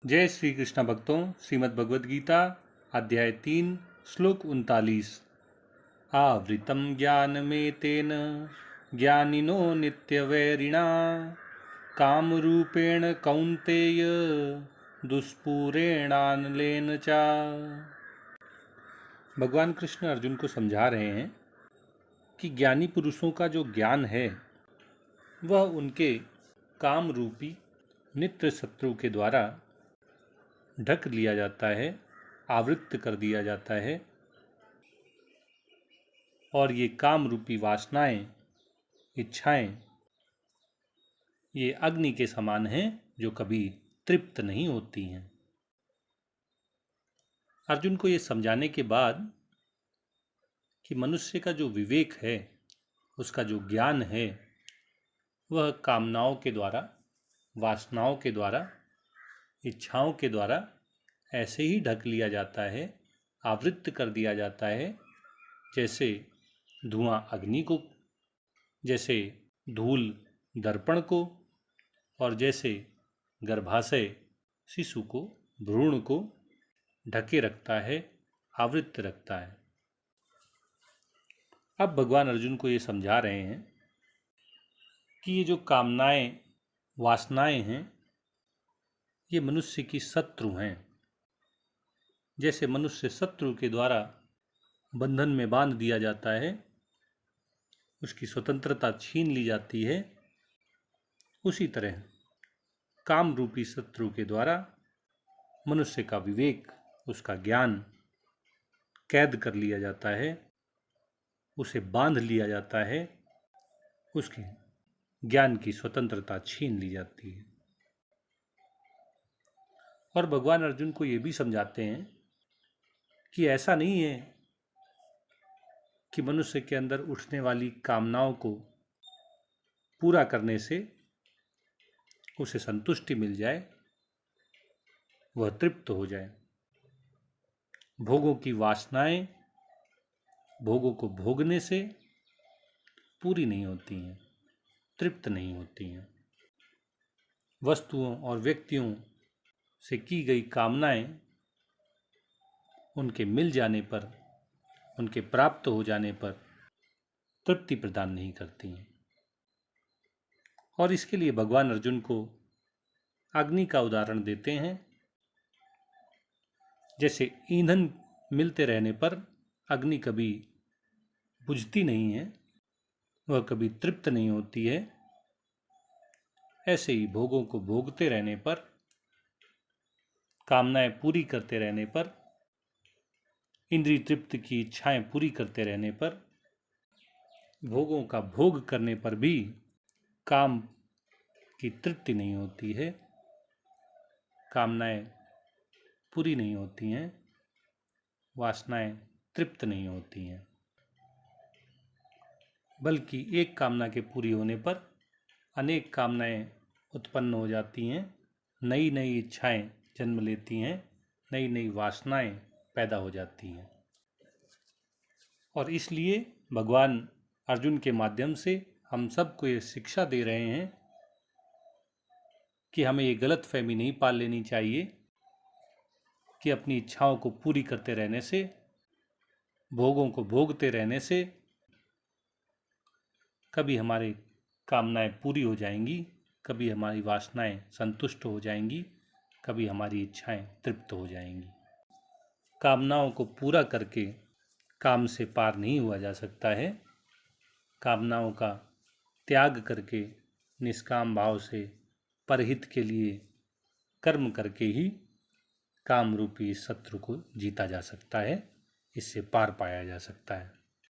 जय श्री कृष्ण भक्तों, श्रीमद् भगवद गीता अध्याय 3 श्लोक 39। आवृतं ज्ञानमेतेन ज्ञानिनो नित्यवैरिणा कामरूपेण कौन्तेय दुष्पूरेणानलेन च। भगवान कृष्ण अर्जुन को समझा रहे हैं कि ज्ञानी पुरुषों का जो ज्ञान है वह उनके काम रूपी नित्य शत्रु के द्वारा ढक लिया जाता है, आवृत्त कर दिया जाता है। और ये काम रूपी वासनाएं, इच्छाएं, ये अग्नि के समान हैं जो कभी तृप्त नहीं होती हैं। अर्जुन को ये समझाने के बाद कि मनुष्य का जो विवेक है, उसका जो ज्ञान है, वह कामनाओं के द्वारा, वासनाओं के द्वारा, इच्छाओं के द्वारा ऐसे ही ढक लिया जाता है, आवृत्त कर दिया जाता है, जैसे धुआं अग्नि को, जैसे धूल दर्पण को, और जैसे गर्भाशय शिशु को, भ्रूण को ढके रखता है, आवृत्त रखता है। अब भगवान अर्जुन को ये समझा रहे हैं कि ये जो कामनाएं, वासनाएं हैं, ये मनुष्य की शत्रु हैं। जैसे मनुष्य शत्रु के द्वारा बंधन में बांध दिया जाता है, उसकी स्वतंत्रता छीन ली जाती है, उसी तरह काम रूपी शत्रु के द्वारा मनुष्य का विवेक, उसका ज्ञान कैद कर लिया जाता है, उसे बांध लिया जाता है, उसके ज्ञान की स्वतंत्रता छीन ली जाती है। और भगवान अर्जुन को ये भी समझाते हैं कि ऐसा नहीं है कि मनुष्य के अंदर उठने वाली कामनाओं को पूरा करने से उसे संतुष्टि मिल जाए, वह तृप्त हो जाए। भोगों की वासनाएं भोगों को भोगने से पूरी नहीं होती हैं, तृप्त नहीं होती हैं। वस्तुओं और व्यक्तियों से की गई कामनाएं उनके मिल जाने पर, उनके प्राप्त हो जाने पर तृप्ति प्रदान नहीं करती हैं। और इसके लिए भगवान अर्जुन को अग्नि का उदाहरण देते हैं। जैसे ईंधन मिलते रहने पर अग्नि कभी बुझती नहीं है, वह कभी तृप्त नहीं होती है, ऐसे ही भोगों को भोगते रहने पर, कामनाएं पूरी करते रहने पर, इंद्रिय तृप्ति की इच्छाएं पूरी करते रहने पर, भोगों का भोग करने पर भी काम की तृप्ति नहीं होती है, कामनाएं पूरी नहीं होती हैं, वासनाएं तृप्त नहीं होती हैं। बल्कि एक कामना के पूरी होने पर अनेक कामनाएं उत्पन्न हो जाती हैं, नई नई इच्छाएं जन्म लेती हैं, नई नई वासनाएं पैदा हो जाती हैं। और इसलिए भगवान अर्जुन के माध्यम से हम सबको ये शिक्षा दे रहे हैं कि हमें ये गलत फहमी नहीं पाल लेनी चाहिए कि अपनी इच्छाओं को पूरी करते रहने से, भोगों को भोगते रहने से कभी हमारी कामनाएं पूरी हो जाएंगी, कभी हमारी वासनाएं संतुष्ट हो जाएंगी, कभी हमारी इच्छाएं तृप्त हो जाएंगी। कामनाओं को पूरा करके काम से पार नहीं हुआ जा सकता है। कामनाओं का त्याग करके निष्काम भाव से परहित के लिए कर्म करके ही काम रूपी शत्रु को जीता जा सकता है, इससे पार पाया जा सकता है।